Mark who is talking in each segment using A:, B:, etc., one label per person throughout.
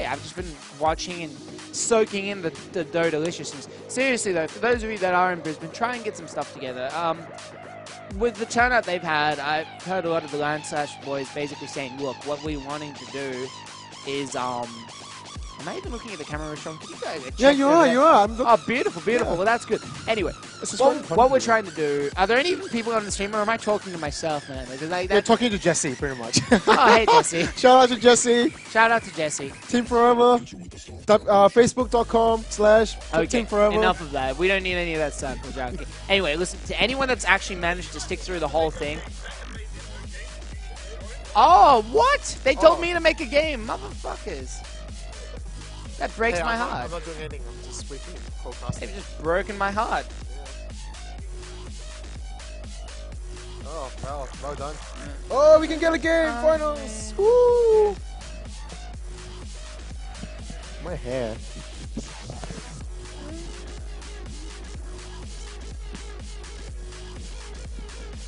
A: I've just been watching and soaking in the Dota deliciousness. Seriously though, for those of you that are in Brisbane, try and get some stuff together. With the turnout they've had, I've heard a lot of the LanSmash boys basically saying, look, what we're wanting to do is, am I even looking at the camera, Sean? Can you guys check?
B: Yeah, you are.
A: Oh, beautiful, beautiful. Yeah. Well, that's good. Anyway, what we're trying to do, are there any people on the stream, or am I talking to myself, man?
B: You're talking to Jesse, pretty much.
A: Oh, hey, Jesse.
B: Shout out to Jesse.
A: Shout out to Jesse.
B: Team Forever. Facebook.com/Team Forever.
A: Enough of that. We don't need any of that stuff. Anyway, listen, to anyone that's actually managed to stick through the whole thing. Oh, what? They told me to make a game. Motherfuckers. That breaks my heart.
B: I'm not doing anything. I'm just speaking.
A: They've just broken my heart.
B: Yeah. Oh, well done. Oh, we can get a game. Finals. Woo! My hair.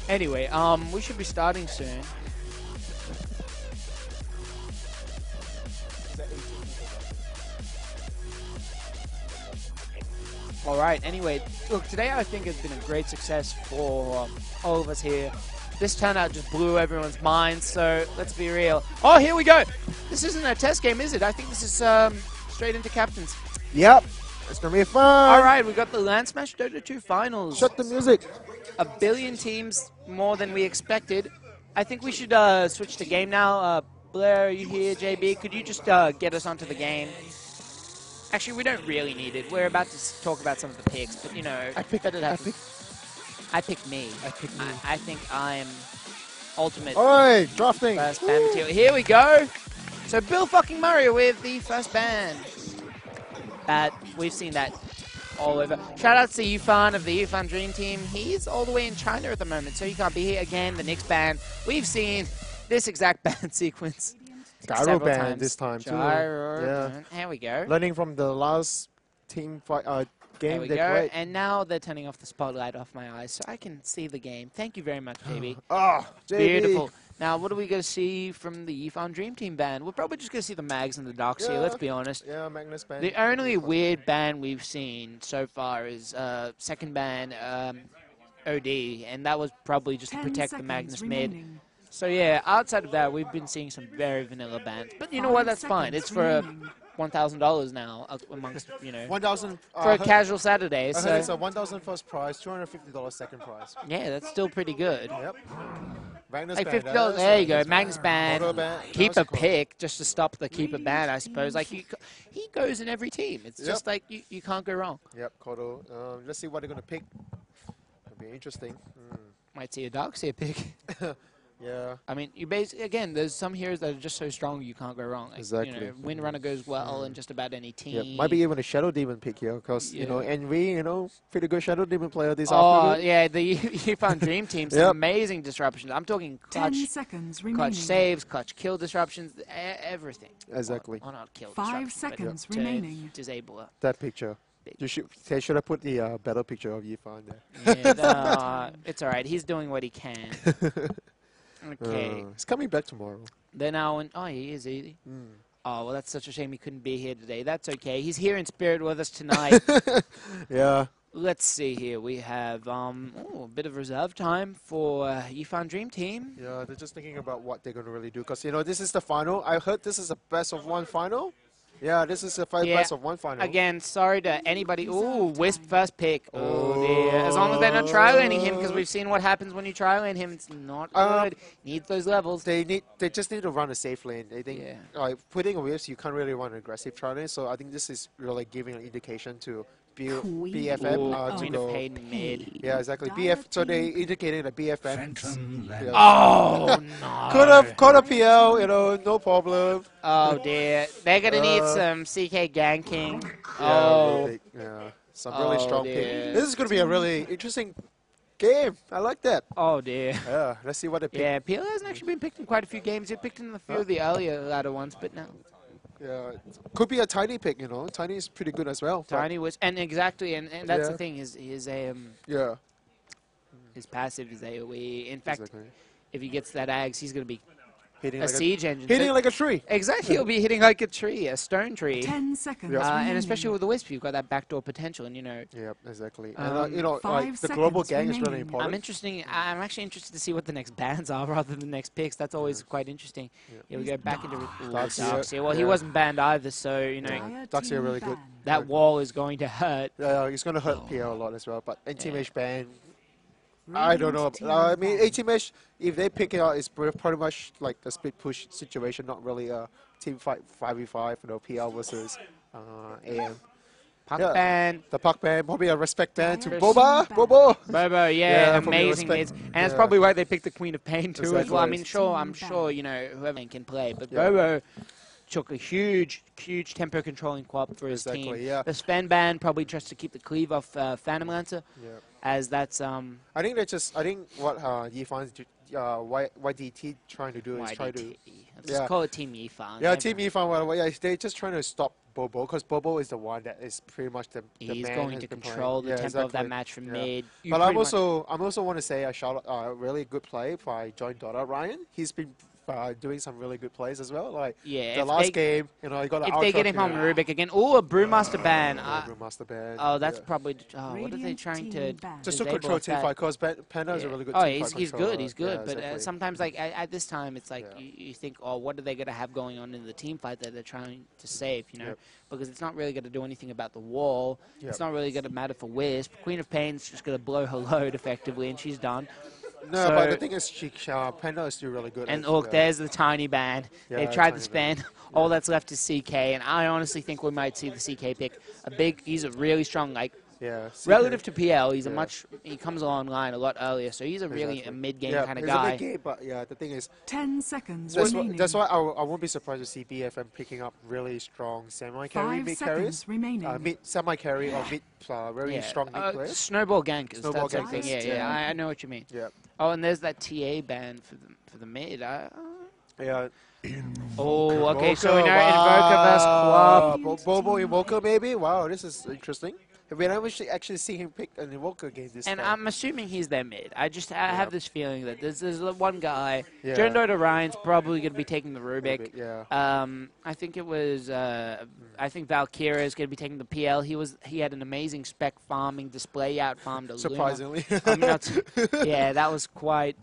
A: Anyway, we should be starting soon. Alright, anyway, look, today I think has been a great success for all of us here. This turnout just blew everyone's minds, so let's be real. Oh, here we go! This isn't a test game, is it? I think this is straight into captains.
B: Yep, it's gonna be fun!
A: Alright, we got the LanSmash DOTA2 finals.
B: Shut the music!
A: 1 billion teams, more than we expected. I think we should switch the game now. Blair, are you here? JB, could you just get us onto the game? Actually, we don't really need it. We're about to talk about some of the picks, but you know, I pick me. I pick me. I think I'm ultimate.
B: Alright, drafting.
A: First ban material. Here we go. So Bill fucking Murray with the first ban. We've seen that all over. Shout out to Yifan of the Yifan Dream Team. He's all the way in China at the moment, so he can't be here again. The next ban. We've seen this exact ban sequence.
B: Gyro ban this time too.
A: Yeah. Here we go.
B: Learning from the last team fight game they played.
A: And now they're turning off the spotlight off my eyes so I can see the game. Thank you very much, JB.
B: Oh, JB.
A: Beautiful. Now, what are we going to see from the Yifan Dream Team ban? We're probably just going to see the Mags and the Darks here, let's be honest.
B: Yeah, Magnus ban.
A: The only weird ban we've seen so far is second ban OD, and that was probably just to protect the Magnus mid. So yeah, outside of that, we've been seeing some very vanilla bans. But you know what? That's fine. It's for $1,000 now amongst, you know,
B: 1,000
A: for a casual Saturday. So
B: it's a 1,000 first prize, $250 second prize.
A: Yeah, that's still pretty good.
B: Yep. Magnus
A: like
B: ban.
A: $50. There you go. Magnus ban.
B: Ban.
A: Keeper pick just to stop the keeper ban, I suppose. Like he goes in every team. It's just like you can't go wrong.
B: Yep, Kodo. Let's see what they're gonna pick. It'll be interesting.
A: Might see a Darkseer pick.
B: Yeah.
A: I mean, you basically, again, there's some heroes that are just so strong you can't go wrong. Like,
B: exactly.
A: You know, Windrunner goes well in just about any team.
B: Yeah, might be even a Shadow Demon pick here, because, you know, Envy, you know, pretty good Shadow Demon player this afternoon.
A: Oh, yeah, the Yifan Dream Team, some amazing disruptions. I'm talking clutch,
C: 10 seconds
A: clutch saves, cluch kill disruptions, everything.
B: Exactly.
A: Well, not kill
C: 5 seconds remaining.
A: Disable
B: that picture. They should have put the battle picture of Yifan there.
A: Yeah, it's all right. He's doing what he can. Okay.
B: He's coming back tomorrow.
A: They're now in... Oh, he is, easy. Oh, well, that's such a shame he couldn't be here today. That's okay. He's here in spirit with us tonight.
B: Yeah.
A: Let's see here. We have a bit of reserve time for Yifan Dream Team.
B: Yeah, they're just thinking about what they're going to really do. Because, you know, this is the final. I heard this is a best-of-1 final. Yeah, this is a best-of-1 final.
A: Again, sorry to anybody. Ooh, Wisp first pick. Oh, dear. As long as they're not trial-laning him, because we've seen what happens when you trial-lane him. It's not good. Needs those levels.
B: They just need to run a safe lane. They think, putting a Wisp, you can't really run an aggressive trial-lane. So I think this is really giving an indication to BFM
A: to go mid.
B: Yeah, exactly. So they indicated that BFM.
A: Oh no!
B: Could have caught a PL, you know, no problem.
A: Oh dear, they're gonna need some CK ganking.
B: Some really strong pick. This is gonna be a really interesting game. I like that.
A: Oh dear.
B: Yeah, let's see what they pick.
A: Yeah, PL hasn't actually been picked in quite a few games. He picked in a few of the earlier ladder ones, but no.
B: Yeah, could be a Tiny pick, you know. Tiny is pretty good as well.
A: Tiny was, and exactly, and that's the thing. His passive is AOE. In fact, if he gets that Ags, he's gonna be
B: hitting
A: a
B: like
A: siege engine.
B: hitting
A: So
B: like a tree.
A: exactly, he'll be hitting like a tree, a stone tree.
C: 10 seconds
B: Yeah.
A: And
C: remaining.
A: especially with the Wisp, you've got that backdoor potential, and
B: Yeah, exactly.
A: Um,
B: And you know,
C: 5
B: like the global
C: seconds
B: gang is really
C: remaining.
B: important.
A: I'm actually interested to see what the next bans are rather than the next picks. That's always quite interesting.
B: Yeah.
A: Here we go back into
B: Darkseer,
A: Darkseer. Well, he
B: yeah.
A: wasn't banned either, so you know
C: Dire
B: Darkseer
C: team
B: really good.
C: ban.
A: that wall is going to hurt.
B: Yeah, it's going to hurt PL a lot as well. But NTMH ban, I
C: Radiant
B: don't know.
C: team
B: I mean,
C: ban.
B: ATMH, if they pick it out, it's pretty much like a split push situation, not really a team fight 5v5, you know, PL versus AM.
A: Puck
B: Yeah.
A: ban.
B: The puck ban, probably a respect ban to
C: Dire
B: Boba.
C: team ban.
B: Bobo.
A: Bobo,
B: Yeah, probably
A: amazing
B: respect.
A: mids. And that's
B: Yeah.
A: probably why they picked the Queen of Pain too as well. I
B: Exactly.
A: mean, sure, I'm
C: Team
A: sure,
C: ban.
A: you know, whoever can play. But
B: Yeah.
A: Bobo took a huge tempo controlling quap for his
B: Exactly,
A: team.
B: yeah.
A: The Sven ban probably tries to keep the cleave off Phantom Lancer,
B: Yeah.
A: as that's
B: I think they just, I think what Yifan's YDT trying to do is try to.
A: YDT. Let's
B: Yeah.
A: just call it Team Yifan.
B: Yeah, Team Yifan, well, yeah, they're just trying to stop Bobo, because Bobo is the one that is pretty much the
A: He's
B: man
A: going
B: has
A: to
B: been
A: control
B: playing.
A: the
B: Yeah,
A: tempo of that
B: exactly.
A: match from
B: Yeah.
A: mid. You
B: But I'm
A: pretty much-
B: also want to say a shout out, really good play by Joint Dota Ryan. He's been doing some really good plays as well. Like
A: Yeah,
B: the
A: if
B: last
A: they-
B: game, you know, he got an
A: if they get him home Rubik again, oh, a Brewmaster ban.
B: Master ban.
A: Oh, that's
B: yeah.
A: probably. Oh, what are they
C: Radiant
A: trying
C: team
A: to?
C: ban.
B: Just to
A: disable
B: control
A: with
B: team
A: that?
B: fight, because Panda is a really good
A: Oh,
B: team
A: he's
B: fight
A: good.
B: controller.
A: He's good.
B: Yeah,
A: But
B: exactly.
A: sometimes, like at this time, it's like
B: Yeah.
A: you think, oh, what are they going to have going on in the team fight that they're trying to save? You know,
B: Yep.
A: because it's not really going to do anything about the wall.
B: Yep.
A: It's not really going to matter for Wisp. Queen of Pain's just going to blow her load effectively, and she's done.
B: No,
A: So-
B: but the thing is, Panda is still really good.
A: And
B: at,
A: look,
B: yeah.
A: there's the tiny ban.
B: Yeah,
A: They tried to
B: tiny ban.
A: spam. All that's left is CK, and I honestly think we might see the CK pick. He's a really strong, like,
B: Yeah,
A: relative to PL, he's a
B: Yeah.
A: he comes online a lot earlier, so he's a really
B: Exactly.
A: a mid-game
B: yeah,
A: kind of
B: he's
A: guy.
B: a mid-game, but yeah, the thing is,
C: 10 seconds
B: that's
C: remaining.
B: why I won't be surprised to see BFM picking up really strong semi-carry
C: 5
B: mid
C: seconds
B: carries.
C: remaining.
B: Mid semi-carry or mid very strong mid players.
A: Snowball gankers.
B: Snowball
A: That's something.
B: gankers,
A: Yeah,
C: yeah.
A: I know what you mean.
B: Yeah,
A: Oh, and there's that TA ban for the mid.
B: yeah.
A: Oh, okay. So
B: Invoker,
A: we know Invoker versus Quap.
B: Bobo Invoker, maybe. Wow, this is interesting. We never actually see him pick an Invoker game this
A: And
B: time.
A: I'm assuming he's their mid. I have this feeling that there's one guy.
B: Yeah.
A: John Dota Ryan's probably going to be taking the Rubik.
B: Yeah.
A: I think it was. I think Valkyria is going to be taking the PL. He had an amazing spec farming display out farmed a Luna.
B: Surprisingly.
A: Yeah, that was quite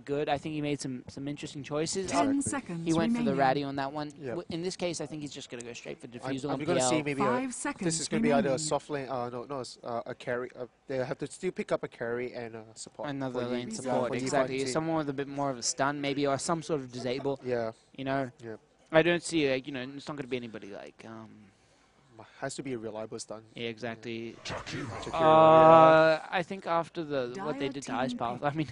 A: good. I think he made some interesting choices.
C: 10 seconds
A: He went for the
C: remaining.
A: ratty on that one.
B: Yep.
A: In this case, I think he's just going to go straight for defusal
B: I'm
A: and
B: going to
A: PL.
B: see maybe
C: 5 seconds
B: this is going to be either a
C: remaining.
B: soft lane, a carry. They have to still pick up a carry and a support.
A: Another
B: for
A: lane
B: Yi-
A: support,
B: for Yifan
A: exactly.
B: team.
A: Someone with a bit more of a stun, maybe, or some sort of disable.
B: Yeah,
A: You know,
B: yeah.
A: I don't see it's not going to be anybody like.
B: Has to be a reliable stun.
A: Yeah, exactly.
B: Shakira,
A: I think after what they
C: Dire
A: did to Ice
C: team
A: Path, I mean,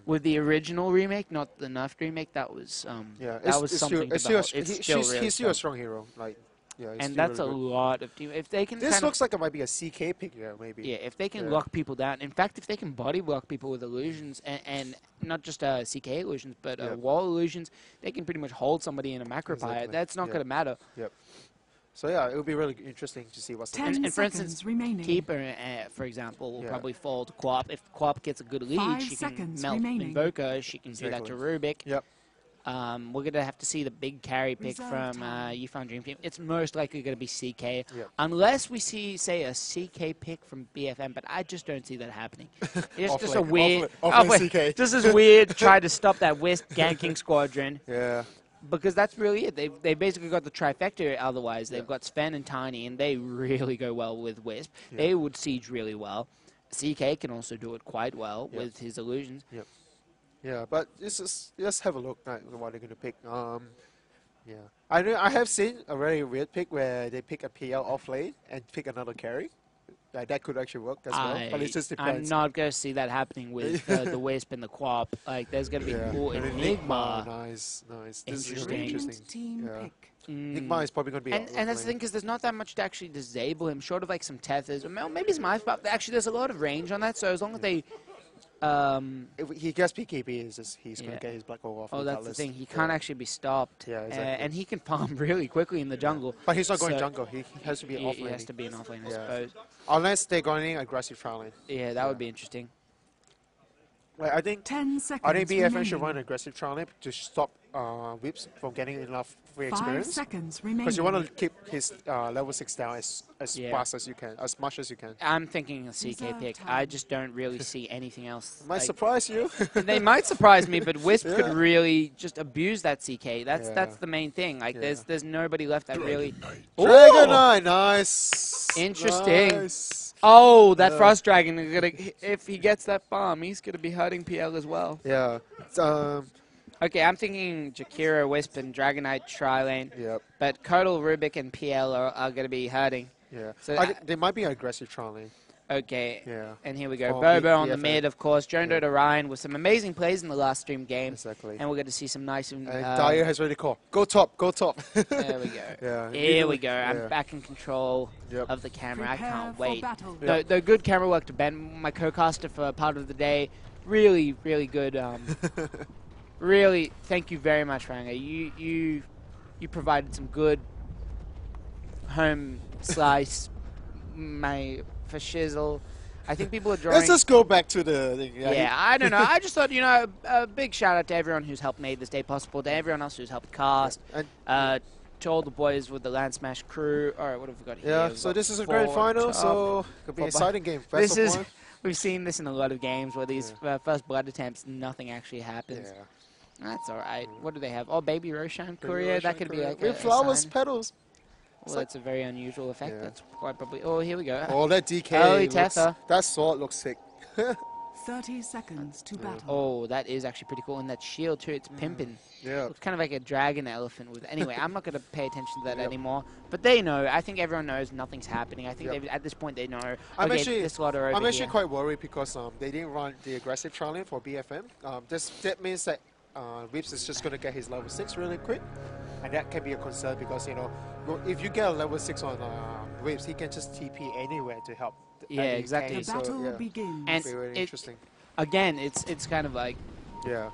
A: with the original remake, not the nerfed remake, that was
B: yeah.
A: that was something to behold. It's still really
B: he's still a
A: strong.
B: strong hero. Like, yeah. He's
A: And
B: still
A: that's
B: really
A: a
B: good.
A: lot of team. If they can
B: This
A: kind
B: looks like it might be a CK pick, yeah, maybe.
A: yeah, if they can
B: Yeah.
A: lock people down. In fact, if they can body block people with illusions and not just CK illusions, but
B: Yep.
A: wall illusions, they can pretty much hold somebody in a macro pyre.
B: Exactly.
A: That's not
B: Yep.
A: going to matter.
B: So yeah, it would be really interesting to see what's
C: 10
B: next.
A: And for
C: seconds
A: instance,
C: remaining.
A: Keeper, for example, will
B: Yeah.
A: probably fall to Quap. If Quap gets a good lead,
C: 5
A: she can
C: seconds
A: melt
C: remaining.
A: Invoker. She can do that to Rubik.
B: Yep.
A: We're going to have to see the big carry pick
C: Reserve
A: from
C: time.
A: Yifan Dream Team. It's most likely going to be CK.
B: Yep.
A: Unless we see, say, a CK pick from BFM, but I just don't see that happening. It's
B: Off
A: just
B: lane-
A: a weird...
B: off lane
A: wait,
B: CK.
A: This is weird. Try to stop that Wisp ganking squadron.
B: Yeah.
A: Because that's really it. They basically got the trifecta otherwise. They've
B: Yeah.
A: got Sven and Tiny, and they really go well with Wisp.
B: Yeah.
A: They would siege really well. CK can also do it quite well
B: Yeah.
A: with his illusions.
B: Yeah, but let's have a look at what they're going to pick. Yeah. I have seen a very weird pick where they pick a PL off lane and pick another carry. That could actually work as well, but it just
A: I'm
B: depends.
A: not going to see that happening with the Wisp and the Quap. Like, there's going to be
B: Yeah.
A: cool
B: And
A: Enigma.
B: Nice. This is
A: Interesting.
B: really
C: Radiant
B: interesting.
C: team
B: Yeah.
C: pick.
B: Enigma is probably going to be.
A: And that's the thing, because there's not that much to actually disable him, short of like some tethers. Or maybe some ice pop. Actually, there's a lot of range on that, so as long as they...
B: If he gets PKB, he's going
A: Yeah.
B: to get his black hole off.
A: Oh, that's the thing. He can't actually be stopped.
B: Yeah, exactly.
A: And he can farm really quickly in the jungle.
B: But he's not going
A: So-
B: jungle. He has to be off
A: He
B: lane.
A: has to be an offlane, I
B: Yeah.
A: suppose.
B: Unless they're going aggressive trial lane.
A: Yeah, that would be interesting.
B: Like, I think
C: 10 seconds
B: BFM should
C: remaining.
B: run aggressive trial lane to stop Whips from getting enough free
C: 5
B: experience.
C: seconds
B: Because you
C: remaining.
B: want to keep his level 6 down as
A: Yeah.
B: fast as you can, as much as you can.
A: I'm thinking a CK
C: Reserve
A: pick.
C: time.
A: I just don't really see anything else.
B: Might
A: like-
B: surprise you.
A: They might surprise me, but Wisp could
B: Yeah.
A: really just abuse that CK. That's
B: Yeah.
A: that's the main thing. Like
B: Yeah.
A: there's nobody left that really.
B: Dragon
A: Ooh!
B: Knight, nice.
A: Interesting.
B: Nice.
A: Oh, that
B: Yeah.
A: Frost Dragon is gonna. If he gets that farm, he's gonna be hurting PL as well.
B: Yeah.
A: Okay, I'm thinking Jakira, Wisp, and Dragonite tri-lane,
B: Yep.
A: but Kodal, Rubik, and PL are gonna be hurting.
B: Yeah.
A: So
B: They might be aggressive trolling.
A: Okay.
B: Yeah.
A: And here we go.
B: Oh,
A: Bobo on the
B: BFA.
A: mid, of course. Joan
B: Yeah.
A: Dota Ryan with some amazing plays in the last stream game.
B: Exactly.
A: And we're going to see some nice...
B: And Dyer has already called. Go top, go top.
A: There we go.
B: Yeah.
A: Here we go.
B: Yeah.
A: I'm back in control
B: Yep.
A: of the camera. I
C: Prepare
A: can't
C: for
A: wait.
C: battle.
B: Yep.
A: The good camera work to Ben, my co-caster for part of the day. Really, really good. Really, thank you very much, Ranga. You provided some good home slice for Shizzle. I think people are drawing...
B: Let's just go back to the thing.
A: Yeah, I don't know. I just thought, a big shout out to everyone who's helped make this day possible, to everyone else who's helped cast,
B: And
A: to all the boys with the LanSmash crew. All right, what have we got here?
B: yeah,
A: We've
B: so
A: got
B: this is a
A: 4
B: grand final,
A: top.
B: so could be an exciting game. Best of one.
A: We've seen this in a lot of games where these first blood attempts, nothing actually happens.
B: Yeah.
A: That's all right. What do they have? Oh, Baby Roshan
B: Baby
A: Courier.
B: Roshan
A: That could be
B: Courier.
A: like
B: with
A: a
B: flowers,
A: sign.
B: petals.
A: Well, that's a very unusual effect.
B: Yeah.
A: That's quite probably... Oh, here we go.
B: Oh, that DK.
A: Early
B: looks,
A: Tether.
B: that sword looks sick.
C: 30 seconds to battle.
A: Oh, that is actually pretty cool. And that shield, too. It's pimping.
B: Yeah.
A: Looks kind of like a dragon elephant with... Anyway, I'm not going to pay attention to that
B: Yep.
A: anymore. But they know. I think everyone knows nothing's happening. I think
B: Yep.
A: at this point they know.
B: I'm
A: Okay,
B: actually,
A: this lot are over
B: I'm actually
A: here.
B: quite worried because they didn't run the aggressive trialing for BFM. That means that Whips is just going to get his level 6 really quick. And that can be a concern because, if you get a level 6 on Whips, he can just TP anywhere to help.
A: Yeah,
B: any
A: exactly.
C: The
B: case,
C: battle
B: yeah.
C: begins.
A: And
B: Be really interesting.
A: again, it's kind of like...
B: Yeah.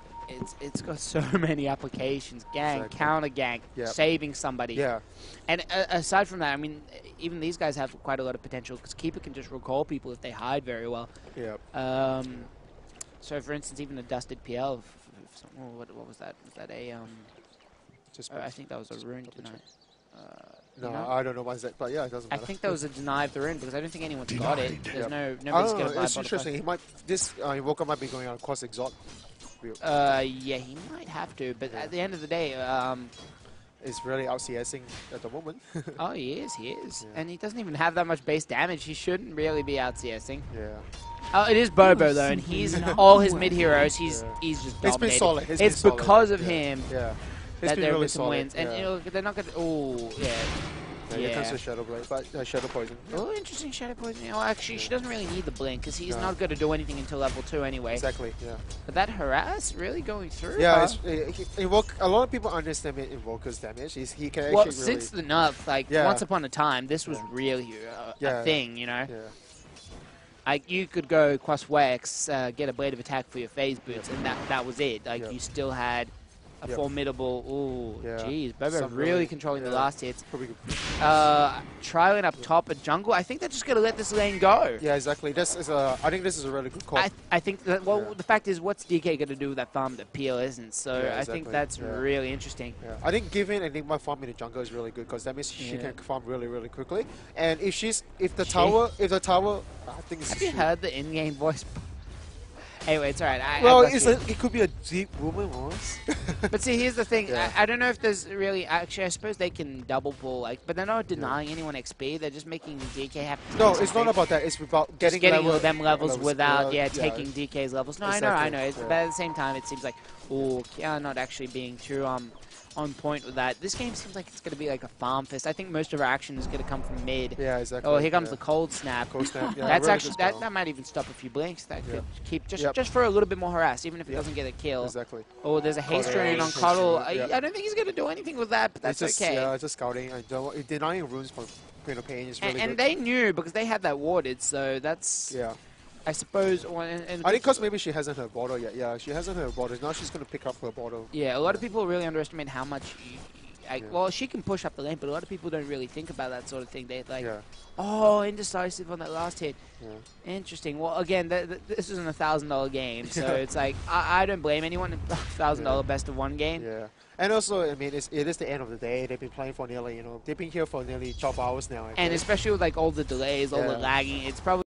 A: It's got so many applications. Gang,
B: Exactly.
A: counter gang,
B: Yep.
A: saving somebody.
B: Yeah.
A: And aside from that, I mean, even these guys have quite a lot of potential because Keeper can just recall people if they hide very well.
B: Yeah.
A: So, for instance, even a dusted PL. What was that? Was that a...
B: Just
A: I think that was a rune
B: double
A: tonight.
B: no,
A: no?
B: I don't know what's that, but yeah, it doesn't
A: I
B: matter.
A: think that was a deny of the rune because I don't think anyone's got it. There's
B: Yep.
A: nobody's
B: Oh,
A: going to buy
B: it's interesting. He might Invoker might be going on cross exalt.
A: Yeah, he might have to, but
B: Yeah.
A: at the end of the day,
B: Is really out CSing at the moment.
A: oh, he is,
B: Yeah.
A: and he doesn't even have that much base damage. He shouldn't really be out CSing.
B: Yeah.
A: Oh, it is Bobo though, and he's all his mid heroes. He's
B: Yeah.
A: just
B: It's been
A: dominating.
B: solid.
A: It's
B: been solid.
A: because of
B: Yeah.
A: him
B: Yeah. It's
A: that
B: been
A: there have
B: really
A: been some
B: solid.
A: wins, and
B: yeah.
A: they're not gonna. Oh, yeah.
B: Yeah, here comes
A: Yeah.
B: the Shadow Blade, but Shadow Poison.
A: Oh, interesting Shadow Poison. Oh, actually, she doesn't really need the blink because he's
B: No.
A: not going to do anything until level 2 anyway.
B: Exactly. Yeah.
A: But that harass really going through.
B: Yeah.
A: huh?
B: A lot of people underestimate Invoker's damage. He can
A: Well,
B: actually
A: since
B: really.
A: the nerf, like
B: Yeah.
A: once upon a time, this was
B: Yeah.
A: really
B: Yeah.
A: a thing, you know.
B: Yeah.
A: Like you could go cross Wex, get a blade of attack for your phase boots, and that was it. Like
B: Yeah.
A: you still had a
B: Yeah.
A: formidable. Ooh,
B: Yeah.
A: jeez, Bobo
B: Some
A: really
B: really-
A: controlling the
B: yeah.
A: last hits.
B: Probably good.
A: Trialing up top at jungle. I think they're just gonna let this lane go.
B: Yeah. Exactly. I think this is a really good call.
A: I think that. Well,
B: Yeah.
A: the fact is, what's DK gonna do with that farm that PL isn't? So
B: Yeah,
A: I think
B: exactly.
A: that's
B: Yeah.
A: really interesting.
B: Yeah. I think giving Enigma farm in the jungle is really good because that means she
A: Yeah.
B: can farm really, really quickly. And if the
A: She-
B: tower, I think it's
A: Have you heard the in-game voice? Anyway, it's alright.
B: Well, it could be a deep woman voice.
A: But see, here's the thing.
B: Yeah.
A: I don't know if there's really... Actually, I suppose they can double pull, like, but they're not denying anyone XP. They're just making DK have to
B: No,
A: do
B: it's not
A: something.
B: about that. It's about getting,
A: Getting
B: level,
A: them levels without,
B: yeah,
A: taking DK's levels. No, I
B: Exactly,
A: know.
B: yeah.
A: But at the same time, it seems like, oh, Kia not actually being too on point with that. This game seems like it's going to be like a farm fest. I think most of our action is going to come from mid.
B: Yeah, exactly.
A: Oh, here comes
B: yeah.
A: the cold snap.
B: Cold snap. Yeah,
A: That's
B: really
A: actually
B: good spell.
A: that might even stop a few blinks. That could keep
B: Yep.
A: just for a little bit more harass, even if it
B: Yep.
A: doesn't get a kill.
B: Exactly.
A: Oh, there's a haste
B: Cuddle,
A: rune on
B: haste
A: Cuddle.
B: rune, yep.
A: I don't think he's going to do anything with that, but that's
B: It's just,
A: okay.
B: Yeah, it's just scouting. Denying runes for Queen of Pain is really
A: And
B: good.
A: they knew because they had that warded, so that's,
B: Yeah.
A: I suppose. And
B: I think because maybe she hasn't her bottle yet. Yeah, she hasn't her bottle. Now she's going to pick up her bottle.
A: yeah, a lot of people really underestimate how much Well, she can push up the lane, but a lot of people don't really think about that sort of thing. They like,
B: Yeah.
A: oh, indecisive on that last hit.
B: Yeah.
A: Interesting. Well, again, this isn't a $1,000 game, so it's like I don't blame anyone. $1,000 best of one game.
B: Yeah. And also, I mean, it is the end of the day. They've been playing for nearly, they've been here for nearly 12 hours now.
A: And especially with like all the delays, all the lagging, it's probably